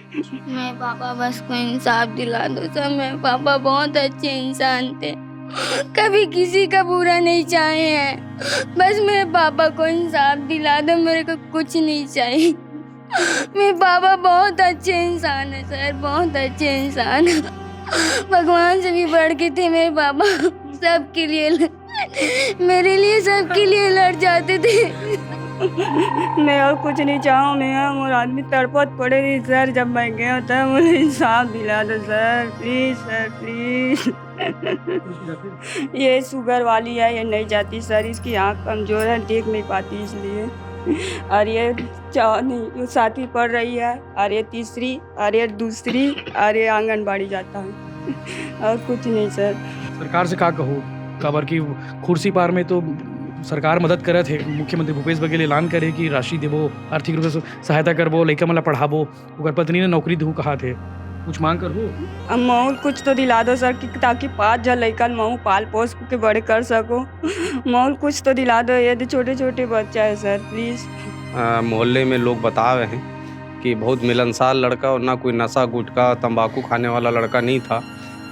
मेरे पापा बस को इंसाफ दिला दो सर। मेरे पापा बहुत अच्छे इंसान थे, कभी किसी का बुरा नहीं चाहे हैं। बस मेरे पापा को इंसाफ दिला दो, मेरे को कुछ नहीं चाहिए। मेरे पापा बहुत अच्छे इंसान है सर, बहुत अच्छे इंसान है। भगवान से भी बढ़ के थे मेरे पापा। सबके लिए मेरे लिए सबके लिए लड़ जाते थे। मैं और कुछ नहीं चाहूँ। मैं और आदमी तड़पत पड़े रही सर। जब मैं गया था मुझे इंसाफ दिला दो सर, प्लीज सर, प्लीज। ये शुगर वाली है, ये नहीं जाती सर। इसकी आँख कमजोर है, देख नहीं पाती इसलिए। और ये नहीं, सातवीं पढ़ रही है, और ये तीसरी, और ये दूसरी, और ये आंगनबाड़ी जाता है। और कुछ नहीं सर। सरकार से का कहो काबर की खुर्सी पार में तो सरकार मदद करे थे। मुख्यमंत्री भूपेश बघेल ऐलान करे कि राशि देबो, आर्थिक रूप से सहायता करबो, लइका मन ला पढ़ाबो। ओकर पत्नी ने नौकरी दू कहा थे, कुछ मांग कर हो। अब महू कुछ तो दिला दो सर, कि ताकि 5 जन लइकन महू पाल पोस के बड़े कर सको। महू कुछ तो दिला दो, ये छोटे छोटे बच्चा है सर, प्लीज। मोहल्ले में लोग बता रहे हैं कि बहुत मिलनसार लड़का और ना कोई नशा गुटखा तंबाकू खाने वाला लड़का नहीं था,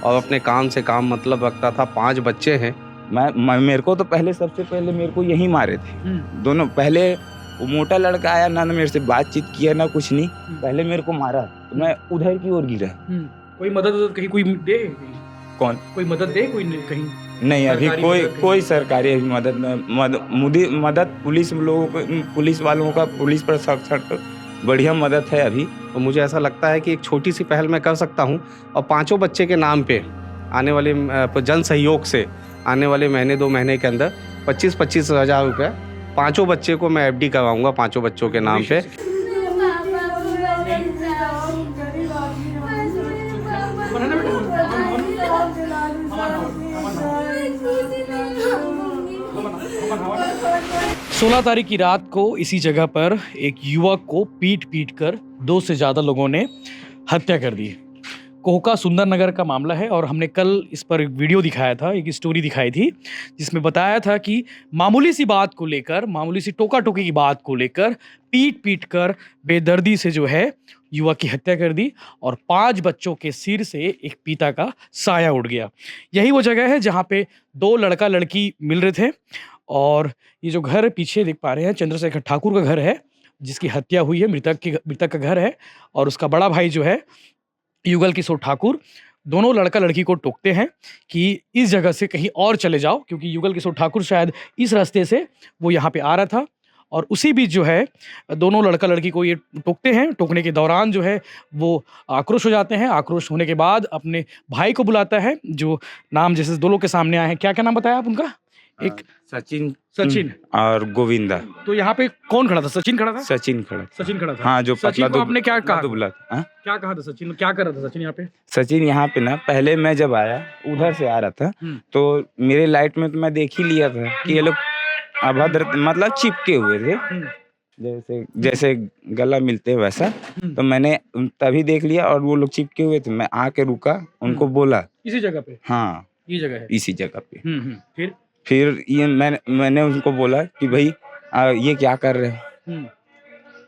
और अपने काम से काम मतलब रखता था। 5 बच्चे हैं। मेरे को तो सबसे पहले मेरे को यही मारे थे दोनों। पहले वो मोटा लड़का आया ना मेरे से बातचीत किया ना कुछ नहीं, पहले मेरे को मारा तो मैं उधर की ओर गिरा। कोई मदद कहीं कोई दे? कौन? कोई मदद दे कोई कहीं? नहीं, अभी कोई सरकारी मदद पुलिस लोगों को, पुलिस वालों का, पुलिस प्रशासन बढ़िया मदद है अभी। तो मुझे ऐसा लगता है कि एक छोटी सी पहल मैं कर सकता हूँ, और 5 बच्चे के नाम पे आने वाले जन सहयोग से आने वाले महीने 2 महीने के अंदर 25-25 हज़ार रुपये 5 बच्चे को मैं FD करवाऊँगा, 5 बच्चों के नाम पे। सोलह तारीख की रात को इसी जगह पर एक युवक को पीट कर 2 से ज़्यादा लोगों ने हत्या कर दी। कोहका सुंदर नगर का मामला है, और हमने कल इस पर एक वीडियो दिखाया था, एक स्टोरी दिखाई थी, जिसमें बताया था कि मामूली सी बात को लेकर, मामूली सी टोका टोकी की बात को लेकर पीट कर बेदर्दी से जो है युवक की हत्या कर दी, और 5 बच्चों के सिर से एक पिता का साया उड़ गया। यही वो जगह है जहाँ पे 2 लड़का लड़की मिल रहे थे, और ये जो घर पीछे देख पा रहे हैं चंद्रशेखर ठाकुर का घर है, जिसकी हत्या हुई है। मृतक का घर है, और उसका बड़ा भाई जो है युगल किशोर ठाकुर, दोनों लड़का लड़की को टोकते हैं कि इस जगह से कहीं और चले जाओ, क्योंकि युगल किशोर ठाकुर शायद इस रास्ते से वो यहाँ पे आ रहा था, और उसी बीच जो है दोनों लड़का लड़की को ये टोकते हैं। टोकने के दौरान जो है वो आक्रोश हो जाते हैं। आक्रोश होने के बाद अपने भाई को बुलाता है, जो नाम जैसे 2 लोग के सामने आए हैं। क्या क्या नाम बताया आप उनका? एक सचिन और गोविंदा। तो यहाँ पे कौन खड़ा था? सचिन खड़ा था। सचिन खड़ा था। हाँ, जो सचिन को आपने क्या कहा? हाँ? क्या कहा था? सचिन क्या कर रहा था सचिन यहाँ पे? सचिन यहाँ पे ना, पहले मैं जब आया उधर से आ रहा था, तो मेरे लाइट में तो मैं देख ही लिया था कि ये लोग अभद्र मतलब चिपके हुए थे, जैसे गला मिलते हैं वैसा। तो मैंने तभी देख लिया, और वो लोग चिपके हुए थे। मैं आके रुका, उनको बोला इसी जगह पे। हाँ, ये जगह है इसी जगह पे। फिर ये मैंने उनको बोला कि भाई ये क्या कर रहे हैं?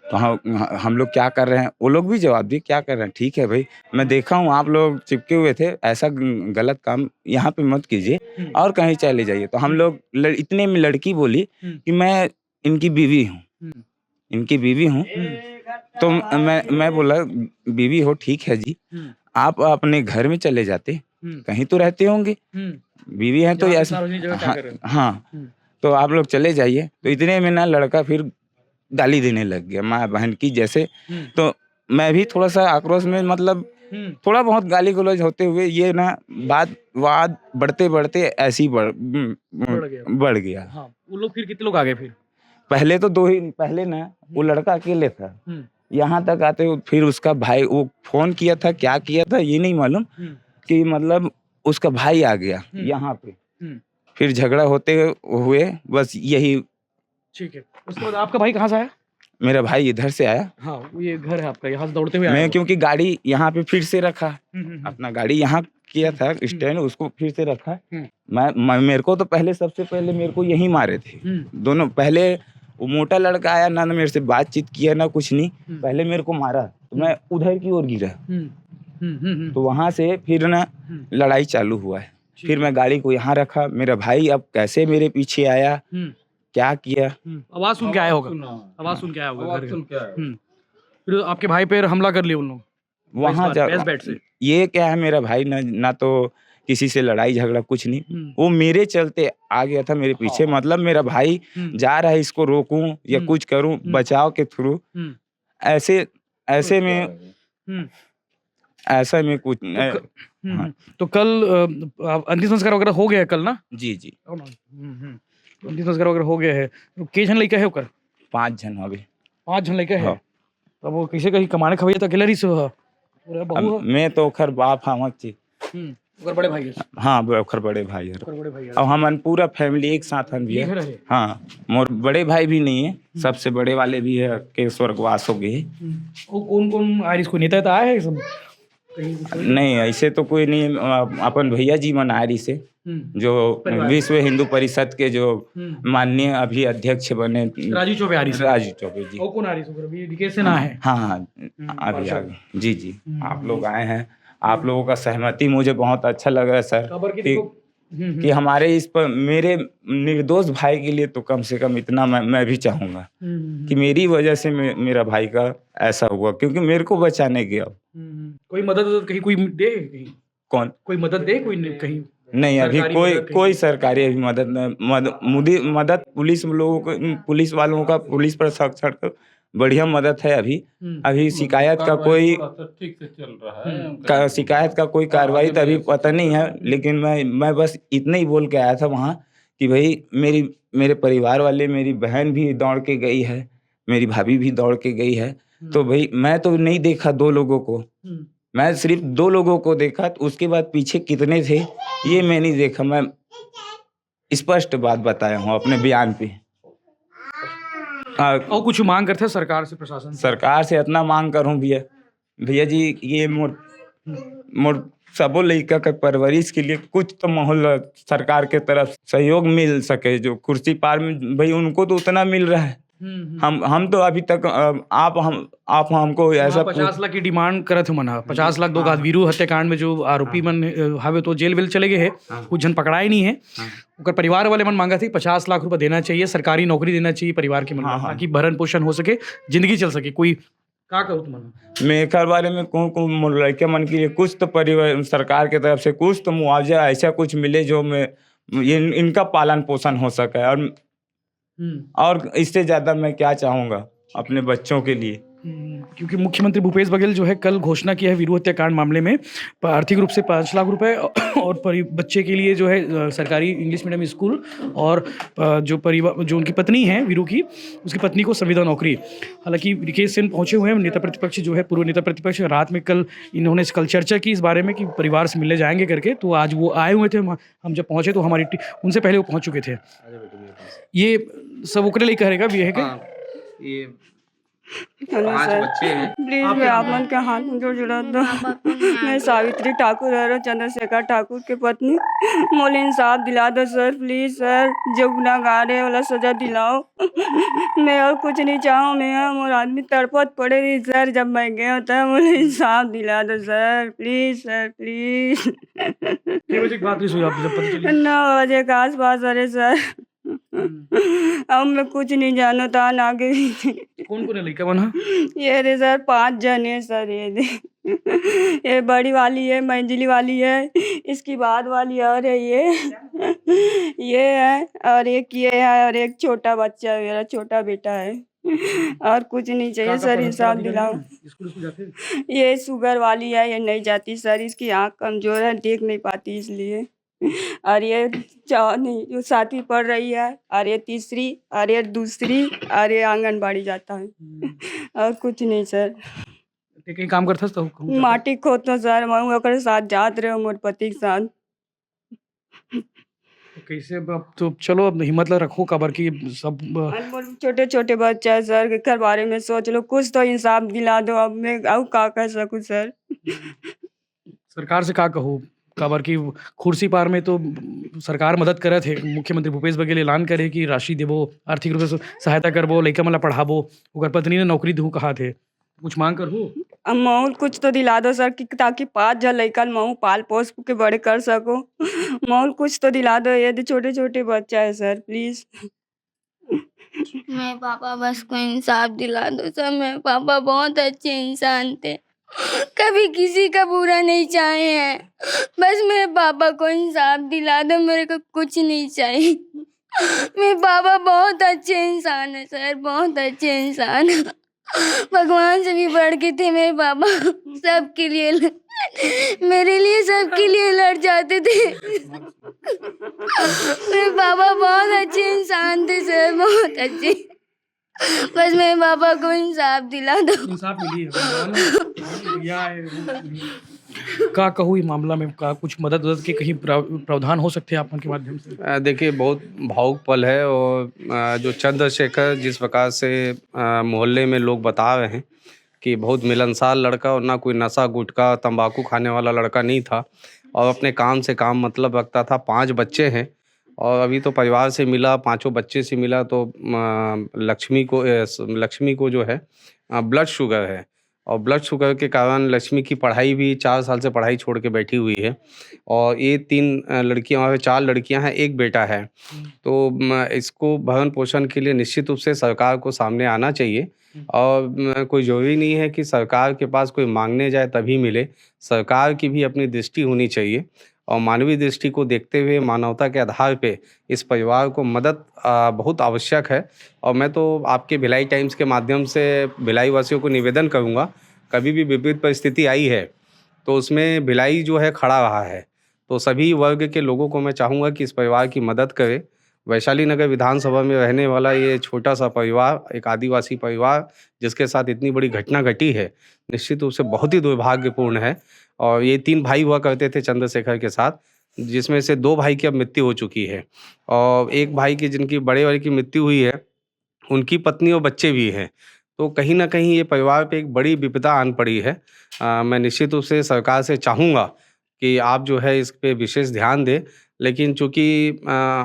तो हम लोग क्या कर रहे हैं? वो लोग भी जवाब दिए, क्या कर रहे हैं? ठीक है भाई, मैं देखा हूँ आप लोग चिपके हुए थे, ऐसा गलत काम यहाँ पे मत कीजिए, और कहीं चले जाइए। तो हम लोग इतने में लड़की बोली कि मैं इनकी बीवी हूँ। तो मैं बोला बीवी हो, ठीक है जी, आप अपने घर में चले जाते, कहीं तो रहते होंगे, बीवी है तो ऐसा। हाँ, तो आप लोग चले जाइए। तो इतने में ना लड़का फिर गाली देने लग गया, माँ बहन की जैसे। तो मैं भी थोड़ा सा आक्रोश में, मतलब थोड़ा बहुत गाली गलौज होते हुए, ये ना वाद बढ़ते ऐसी बढ़ गया। हाँ, वो लोग फिर कितने लोग आ गए? फिर पहले तो 2 ही, पहले ना वो लड़का अकेले था। यहाँ तक आते फिर उसका भाई, वो फोन किया था, क्या किया था ये नहीं मालूम, कि मतलब उसका भाई आ गया यहाँ पे। फिर झगड़ा होते हुए बस यही। ठीक है, उसके बाद आपका भाई कहाँ से आया? मेरा भाई इधर से आया। हाँ, ये घर है आपका, यहाँ से दौड़ते हुए आया। मैं क्योंकि गाड़ी यहाँ पे फिर से रखा, अपना गाड़ी यहाँ किया था स्टैंड, उसको फिर से रखा। मेरे को तो सबसे पहले मेरे को यही मारे थे दोनों। पहले वो मोटा लड़का आया ना मेरे से बातचीत किया ना कुछ नहीं, पहले मेरे को मारा तो मैं उधर की ओर गिरा। तो वहां से फिर ना लड़ाई चालू हुआ है। फिर मैं गाड़ी को यहाँ रखा, मेरा भाई अब कैसे मेरे पीछे आया, क्या किया। आवाज सुन के आया होगा, आवाज सुन के आया होगा घर के। फिर आपके भाई पे हमला कर लिया उन लोग वहां जा बेस बैट से। ये क्या है, मेरा भाई ना तो किसी से लड़ाई झगड़ा कुछ नहीं, वो मेरे चलते आ गया था मेरे पीछे। मतलब मेरा भाई जा रहा है, इसको रोकूं या कुछ करूं बचाव के थ्रू, ऐसे में कुछ तो कल अंतिम संस्कार वगैरह हो गया कल ना? जी अंतिम संस्कार वगैरह हो गया है। के जन लड़का है ओकर? 5 जन हो गए। 5 जन लड़का है। हाँ। अब वो किसे कहीं कमाने खवैया तो अकेला रही से हो? पूरा बहू है? मैं तो ओखर बाप हम थी। ओकर बड़े भाई है। हाँ ओखर बड़े भाई है। ओकर बड़े भाई है। अब हमन पूरा फैमिली एक साथ हम भी ये घर है। है। हाँ मोर बड़े भाई भी नहीं है, सबसे बड़े वाले भी है के स्वर्गवास हो गए। वो कौन आरिस को नेता तो आया है सब? कहीं कुछ नहीं ऐसे तो कोई नहीं, अपन भैया जी मनारी से जो विश्व हिंदू परिषद के जो माननीय अभी अध्यक्ष बने राजू चौबे आरिस। राजू चौबे जी। वो कौन आरिस होकर अभी डीके से ना है? हाँ अभी आ गए। जी आप लोग आए हैं, आप लोगों का सहमति मुझे बहुत अच्छा लग रहा है सर खबर की कि, देखो। कि हमारे इस पर मेरे निर्दोष भाई के लिए तो कम से कम इतना मैं भी चाहूंगा कि मेरी वजह से मेरा भाई का ऐसा हुआ, क्योंकि मेरे को बचाने गया। कोई मदद कहीं कोई दे कहीं? कौन कोई मदद दे कोई कहीं? नहीं अभी सरकारी कोई मदद कहीं? कोई सरकारी अभी मदद पुलिस लोगों को, पुलिस वालों का पुलिस प्रशासन बढ़िया मदद है अभी शिकायत का कोई ठीक से चल रहा है। शिकायत का कोई कार्रवाई तो अभी पता नहीं है, लेकिन मैं बस इतना ही बोल के आया था वहाँ कि भाई मेरे परिवार वाले, मेरी बहन भी दौड़ के गई है, मेरी भाभी भी दौड़ के गई है, तो भाई मैं तो नहीं देखा 2 लोगों को, मैं सिर्फ 2 लोगों को देखा, तो उसके बाद पीछे कितने थे ये मैं नहीं देखा। मैं स्पष्ट बात बताया हूँ अपने बयान पे। और कुछ मांग करते हैं सरकार से, प्रशासन से? सरकार से इतना मांग करूँ भैया जी, ये मोर सबो लड़का का परवरिश के लिए कुछ तो माहौल सरकार के तरफ सहयोग मिल सके। जो कुर्सी पार में भाई उनको तो उतना मिल रहा है, हम तो अभी तक आप हमको ऐसा 50 लाख की डिमांड करत हो मना। 50 लाख दो वीरू हत्याकांड में जो आरोपी मन हवे तो जेल वेल चले गए है, कुछ जन पकड़ाए नहीं है। उनका परिवार वाले मन मांगा थी 50 लाख रुपए देना चाहिए, सरकारी नौकरी देना चाहिए परिवार के मन, ताकि भरण पोषण हो सके, जिंदगी चल सके। कोई का कहूँ तुम मेरे बारे में कौन लड़के मन के लिए कुछ तो परिवार सरकार की तरफ से कुछ तो मुआवजा ऐसा कुछ मिले जो मैं इनका पालन पोषण हो सके। और इससे ज्यादा मैं क्या चाहूंगा अपने बच्चों के लिए। क्योंकि मुख्यमंत्री भूपेश बघेल जो है कल घोषणा किया है वीरू हत्याकांड मामले में आर्थिक रूप से 5 लाख रुपए और बच्चे के लिए जो है सरकारी इंग्लिश मीडियम स्कूल, और जो परिवार जो उनकी पत्नी है वीरू की, उसकी पत्नी को संविदा नौकरी। हालांकि रिकेश सिंह पहुंचे हुए हैं, नेता प्रतिपक्ष जो है पूर्व नेता प्रतिपक्ष। रात में कल इन्होंने कल चर्चा की इस बारे में कि परिवार से मिलने जाएंगे करके, तो आज वो आए हुए थे। हम जब पहुंचे तो हमारी उनसे पहले वो पहुँच चुके थे। ये सब ओकरे लिए कहेगा भी है क्या? ये हेलो 5 सर, बच्चे हैं। प्लीज मैं आप मन के हाथ में जोड़ जुड़ा दो। मैं सावित्री ठाकुर और चंद्रशेखर ठाकुर के पत्नी, मुझे इंसाफ दिला दो सर, प्लीज सर। जो गुनाहगार है वाला सजा दिलाओ। मैं और कुछ नहीं चाहूँ, मैं और आदमी तड़पत पड़े रही सर। जब मैं गया होता मुझे इंसाफ दिला दो सर, प्लीज सर प्लीज। कितने बजे की बात हुई आपको जब पता चली? 9 बजे के आस पास। अरे सर अब मैं कुछ नहीं जानो था ना आगे। कौन कौन है लड़का बना? ये रे सर 5 जन है सर। ये बड़ी वाली है, मंजली वाली है, इसकी बाद वाली और है ये है, और एक ये है, और एक छोटा बच्चा है, मेरा छोटा बेटा है। और कुछ नहीं चाहिए सर, इंसाफ दिलाओ। ये शुगर वाली है, ये नहीं जाती सर, इसकी आँख कमजोर है, देख नहीं पाती इसलिए। और ये जो 7वीं पढ़ रही है, और ये 3री, और ये 2री, और ये आंगनबाड़ी जाता है। और कुछ नहीं सर। कहीं काम करता तो माटी खोदतो सर, मैं ओकर साथ जात रहे मोर पति के साथ। कैसे अब तो चलो, अब हिम्मत रखो, कबर की सब छोटे छोटे बच्चा है सर, घर बारे में सोच लो, कुछ तो इंसाफ दिला दो। अब मैं अब का कर सकूं सर? सरकार से का कहूँ, कबर की कुर्सी पार में तो सरकार मदद करे थे। मुख्यमंत्री भूपेश बघेल ऐलान करे कि राशि देबो, आर्थिक रूप से सहायता करबो, लइका मन ला पढ़ाबो। ओकर पत्नी ने नौकरी दू कहा थे, कुछ मांग कर हो। अब महू कुछ तो दिला दो सर कि ताकि 5 जन लइकन महू पाल पोस के बड़े कर सको। महू कुछ तो दिला दो, ये छोटे-छोटे बच्चा है सर प्लीज़। मेरे पापा बस को इंसाफ दिला दो सर। मेरे पापा बहुत अच्छे इंसान थे, कभी किसी का बुरा नहीं चाहे हैं। बस मेरे पापा को इंसाफ दिला दो, मेरे को कुछ नहीं चाहिए। मेरे पापा बहुत अच्छे इंसान है सर, बहुत अच्छे इंसान। भगवान से भी बढ़ के थे मेरे पापा। सबके लिए मेरे लिए सबके लिए लड़ जाते थे। मेरे पापा बहुत अच्छे इंसान थे सर, बहुत अच्छे। बस मेरे पापा को इंसाफ दिला दो। इंसाफ मिली का कहूँ ई मामला में का कुछ मदद के कहीं प्रावधान हो सकते हैं आपन के माध्यम से? देखिए बहुत भावुक पल है और जो चंद्रशेखर जिस प्रकार से मोहल्ले में लोग बता रहे हैं कि बहुत मिलनसार लड़का और ना कोई नशा गुटखा तंबाकू खाने वाला लड़का नहीं था और अपने काम से काम मतलब रखता था। 5 बच्चे हैं और अभी तो परिवार से मिला, 5 बच्चे से मिला तो लक्ष्मी को जो है ब्लड शुगर है और ब्लड शुगर के कारण लक्ष्मी की पढ़ाई भी 4 साल से पढ़ाई छोड़ के बैठी हुई है और ये 3 लड़कियां और 4 लड़कियां हैं, एक बेटा है। तो इसको भरण पोषण के लिए निश्चित रूप से सरकार को सामने आना चाहिए और कोई ज़रूरी नहीं है कि सरकार के पास कोई मांगने जाए तभी मिले। सरकार की भी अपनी दृष्टि होनी चाहिए और मानवीय दृष्टि को देखते हुए मानवता के आधार पे इस परिवार को मदद बहुत आवश्यक है। और मैं तो आपके भिलाई टाइम्स के माध्यम से भिलाई वासियों को निवेदन करूंगा, कभी भी विपरीत परिस्थिति आई है तो उसमें भिलाई जो है खड़ा रहा है, तो सभी वर्ग के लोगों को मैं चाहूँगा कि इस परिवार की मदद करें। वैशाली नगर विधानसभा में रहने वाला ये छोटा सा परिवार, एक आदिवासी परिवार जिसके साथ इतनी बड़ी घटना घटी है, निश्चित रूप से बहुत ही दुर्भाग्यपूर्ण है। और ये 3 भाई हुआ करते थे चंद्रशेखर के साथ, जिसमें से 2 भाई की अब मृत्यु हो चुकी है और एक भाई की जिनकी बड़े वाले की मृत्यु हुई है, उनकी पत्नी और बच्चे भी हैं। तो कहीं न कहीं ये परिवार पे एक बड़ी विपदा आन पड़ी है। मैं निश्चित रूप से सरकार से चाहूँगा कि आप जो है इस पे विशेष ध्यान दें, लेकिन चूँकि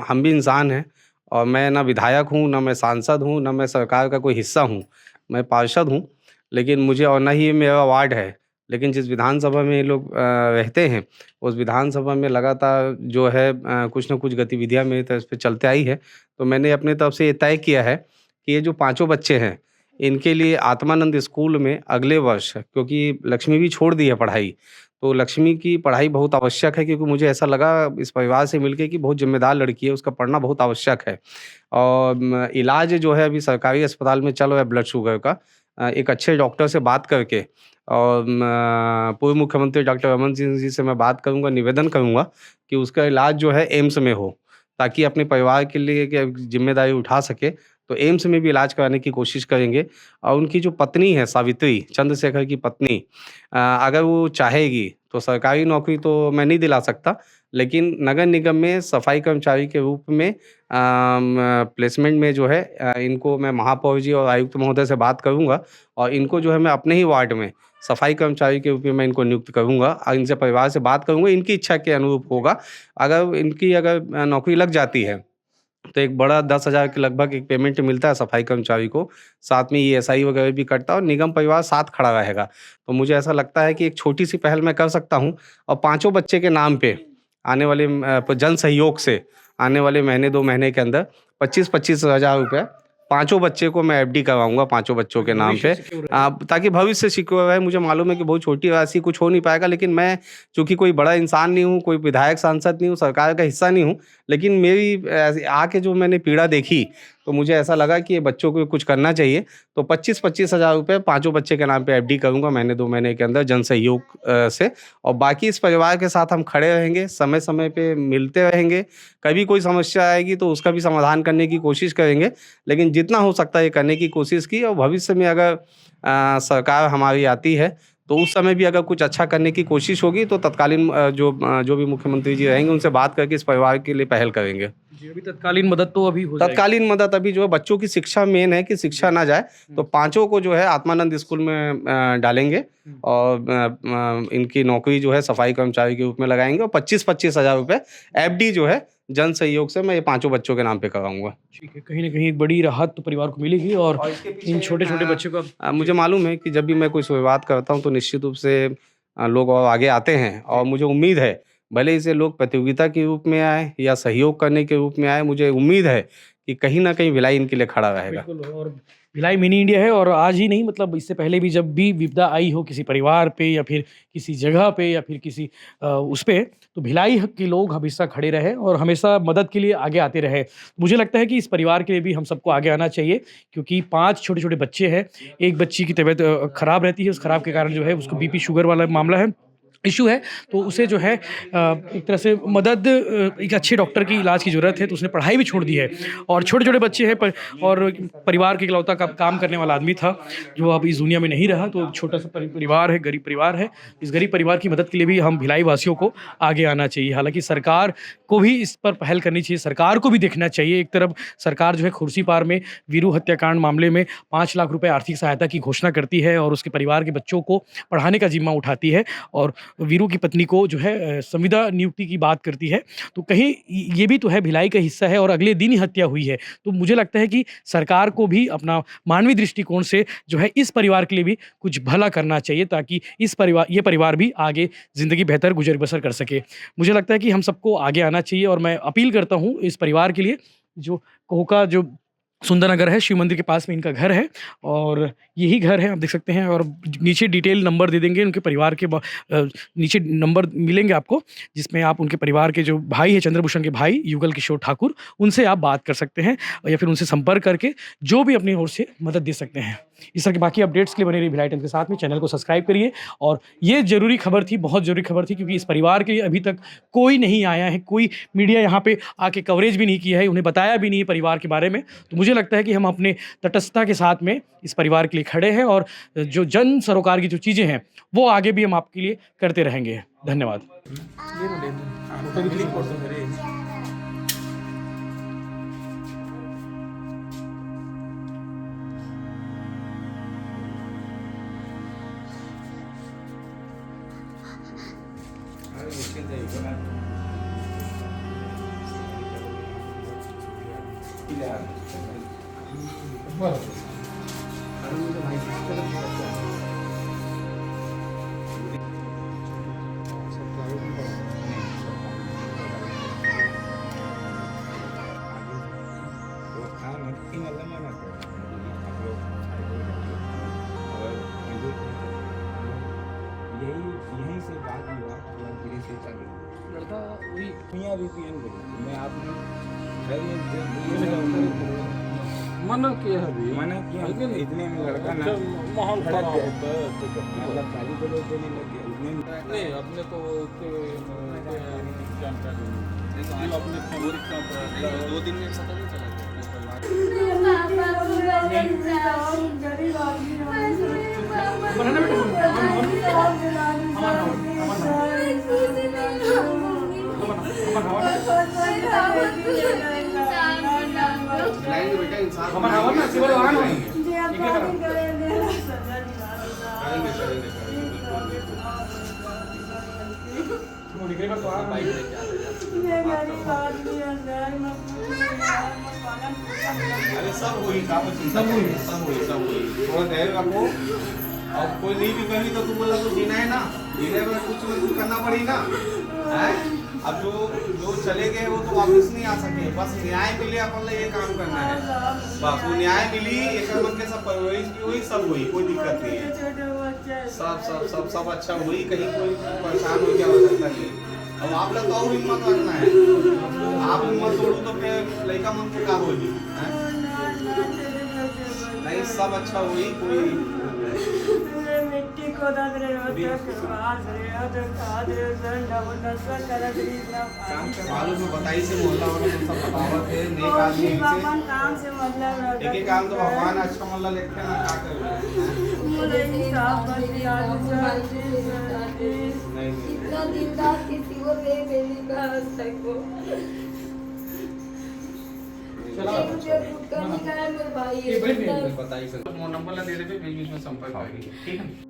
हम भी इंसान हैं और मैं ना विधायक हूँ, ना मैं सांसद हूँ, ना मैं सरकार का कोई हिस्सा हूँ, मैं पार्षद हूँ, लेकिन मुझे और ना ही ये मेरा वार्ड है। लेकिन जिस विधानसभा में ये लोग रहते हैं, उस विधानसभा में लगातार जो है कुछ न कुछ गतिविधियाँ मेरी तरफ से चलते आई है। तो मैंने अपनी तरफ से ये तय किया है कि ये जो 5 बच्चे हैं, इनके लिए आत्मानंद स्कूल में अगले वर्ष, क्योंकि लक्ष्मी भी छोड़ दी है पढ़ाई, तो लक्ष्मी की पढ़ाई बहुत आवश्यक है, क्योंकि मुझे ऐसा लगा इस परिवार से मिलके कि बहुत ज़िम्मेदार लड़की है, उसका पढ़ना बहुत आवश्यक है। और इलाज जो है अभी सरकारी अस्पताल में चल रहा है ब्लड शुगर का, एक अच्छे डॉक्टर से बात करके और पूर्व मुख्यमंत्री डॉक्टर रमन सिंह जी से मैं बात करूँगा, निवेदन करूँगा कि उसका इलाज जो है एम्स में हो, ताकि अपने परिवार के लिए जिम्मेदारी उठा सके। तो एम्स में भी इलाज कराने की कोशिश करेंगे। और उनकी जो पत्नी है सावित्री, चंद्रशेखर की पत्नी, अगर वो चाहेगी तो सरकारी नौकरी तो मैं नहीं दिला सकता, लेकिन नगर निगम में सफाई कर्मचारी के रूप में प्लेसमेंट में जो है इनको मैं महापौर जी और आयुक्त महोदय से बात करूँगा और इनको जो है मैं अपने ही वार्ड में सफाई कर्मचारी के रूप में मैं इनको नियुक्त करूँगा और इनसे परिवार से बात करूँगा, इनकी इच्छा के अनुरूप होगा। अगर नौकरी लग जाती है तो एक बड़ा 10,000 के लगभग एक पेमेंट मिलता है सफाई कर्मचारी को, साथ में ईएसआई वगैरह भी कटता है और निगम परिवार साथ खड़ा रहेगा। तो मुझे ऐसा लगता है कि एक छोटी सी पहल मैं कर सकता हूँ और 5 बच्चे के नाम पे आने वाले जन सहयोग से आने वाले महीने 2 महीने के अंदर 25-25 हज़ार रुपये 5 बच्चे को मैं एफडी करवाऊँगा, 5 बच्चों के नाम पे, ताकि भविष्य सिक्योर रहे। मुझे मालूम है कि बहुत छोटी राशि कुछ हो नहीं पाएगा, लेकिन मैं चूँकि कोई बड़ा इंसान नहीं हूँ, कोई विधायक सांसद नहीं हूँ, सरकार का हिस्सा नहीं हूँ, लेकिन मेरी आके जो मैंने पीड़ा देखी तो मुझे ऐसा लगा कि ये बच्चों को कुछ करना चाहिए। तो 25-25 हज़ार रुपये 5 बच्चे के नाम पे एफडी करूँगा महीने 2 महीने के अंदर जन सहयोग से। और बाकी इस परिवार के साथ हम खड़े रहेंगे, समय समय पे मिलते रहेंगे, कभी कोई समस्या आएगी तो उसका भी समाधान करने की कोशिश करेंगे, लेकिन जितना हो सकता है ये करने की कोशिश की। और भविष्य में अगर सरकार हमारी आती है तो उस समय भी अगर कुछ अच्छा करने की कोशिश होगी तो तत्कालीन जो भी मुख्यमंत्री जी रहेंगे उनसे बात करके इस परिवार के लिए पहल करेंगे। जी, अभी तत्कालीन मदद तो अभी हो जाएगी। तत्कालीन मदद अभी जो है बच्चों की शिक्षा मेन है कि शिक्षा ना जाए, तो 5 को जो है आत्मानंद स्कूल में डालेंगे और इनकी नौकरी जो है सफाई कर्मचारी के रूप में लगाएंगे और 25-25 हज़ार रुपये एफडी जो है जन सहयोग से मैं ये 5 बच्चों के नाम पे कराऊंगा। ठीक है, कहीं ना कहीं एक बड़ी राहत तो परिवार को मिलेगी और इसके पीछे इन छोटे छोटे बच्चों का मुझे मालूम है कि जब भी मैं कोई शुरुआत करता हूँ तो निश्चित रूप से लोग और आगे आते हैं और मुझे उम्मीद है भले इसे लोग प्रतियोगिता के रूप में आए या सहयोग करने के रूप में आए, मुझे उम्मीद है कि कहीं ना कहीं भिलाई इनके लिए खड़ा रहेगा। बिल्कुल, और भिलाई मिनी इंडिया है और आज ही नहीं, मतलब इससे पहले भी जब भी विपदा आई हो किसी परिवार पे या फिर किसी जगह पे या फिर किसी उस पे, तो भिलाई के लोग हमेशा खड़े रहे और हमेशा मदद के लिए आगे आते रहे। मुझे लगता है कि इस परिवार के लिए भी हम सबको आगे आना चाहिए, क्योंकि 5 छोटे छोटे बच्चे हैं। एक बच्ची की तबीयत खराब रहती है, उस खराब के कारण जो है उसको बीपी शुगर वाला मामला है, इशू है, तो उसे जो है एक तरह से मदद, एक अच्छे डॉक्टर की इलाज की ज़रूरत है, तो उसने पढ़ाई भी छोड़ दी है। और छोटे छोटे बच्चे हैं और परिवार के इकलौता काम करने वाला आदमी था जो अब इस दुनिया में नहीं रहा, तो छोटा सा परिवार है, गरीब परिवार है। इस गरीब परिवार की मदद के लिए भी हम भिलाई वासियों को आगे आना चाहिए। हालांकि सरकार को भी इस पर पहल करनी चाहिए, सरकार को भी देखना चाहिए। एक तरफ सरकार जो है खुर्सीपार में वीरू हत्याकांड मामले में 5 लाख रुपए आर्थिक सहायता की घोषणा करती है और उसके परिवार के बच्चों को पढ़ाने का जिम्मा उठाती है और वीरू की पत्नी को जो है संविदा नियुक्ति की बात करती है, तो कहीं ये भी तो है भिलाई का हिस्सा है और अगले दिन ही हत्या हुई है। तो मुझे लगता है कि सरकार को भी अपना मानवीय दृष्टिकोण से जो है इस परिवार के लिए भी कुछ भला करना चाहिए, ताकि ये परिवार भी आगे ज़िंदगी बेहतर गुजर बसर कर सके। मुझे लगता है कि हम सबको आगे आना चाहिए और मैं अपील करता हूँ इस परिवार के लिए, जो कोहका जो सुंदर नगर है, शिव मंदिर के पास में इनका घर है और यही घर है, आप देख सकते हैं। और नीचे डिटेल नंबर दे देंगे उनके परिवार के, नीचे नंबर मिलेंगे आपको, जिसमें आप उनके परिवार के जो भाई है, चंद्रभूषण के भाई युगल किशोर ठाकुर, उनसे आप बात कर सकते हैं या फिर उनसे संपर्क करके जो भी अपनी ओर से मदद दे सकते हैं। इस तरह के बाकी अपडेट्स के लिए बने रहिए भिलाई टाइम्स के साथ में। चैनल को सब्सक्राइब करिए। और ये ज़रूरी खबर थी, बहुत ज़रूरी खबर थी, क्योंकि इस परिवार के अभी तक कोई नहीं आया है, कोई मीडिया यहाँ पे आके कवरेज भी नहीं किया है, उन्हें बताया भी नहीं है परिवार के बारे में। तो मुझे लगता है कि हम अपने तटस्थता के साथ में इस परिवार के लिए खड़े हैं और जो जन सरोकार की जो चीज़ें हैं वो आगे भी हम आपके लिए करते रहेंगे। धन्यवाद। यहीं से बात हुआ, धीरे से चली लड़का वही मियाँ भी पीएन बोले मैं आपने मना किया है अभी, मना किया, इतने में लड़का ना माहौल खराब होता है तो मतलब गाली गलौज देने लग गया। इतने में नहीं अपने तो जानकारी नहीं, अपने खबर का 2 दिन में पता नहीं चला। अरे सब हुई, थोड़ा धैर्य रखो। और कोई नहीं भी करी तो तुम बोला तो जीना है ना, जीने में कुछ करना पड़ी ना है। अब जो चले गए वो तो वापस नहीं आ सके, बस न्याय मिले अपन ये काम करना है। बस वो न्याय मिली, एक मन के सब परवरिश भी हुई, सब हुई, कोई दिक्कत नहीं है। सब अच्छा हुई, कहीं कोई परेशान हो क्या हो सकता नहीं। अब आप लोग तो और हिम्मत रखना है, आप हिम्मत तोड़ू तो फिर लड़का मन को क्या होगी। नहीं सब अच्छा हुई, कोई मिट्टी को दद रहे हो तो आज रहे हो तो आज रहे हो नशा कर रही है। मालूम है बताई से मोहल्ला वालों को सब बतावत है, नेक आदमी से काम से मतलब एक काम तो भगवान अच्छा मोहल्ला लेके ना क्या कर मुझे साफ बंदी नहीं इतना दिन रात किसी को ले मेरी आज तक को मुझे फुट करने का है मेरे भाई बताइए नंबर ला दे दे, बीच में संपर्क करेंगे, ठीक है।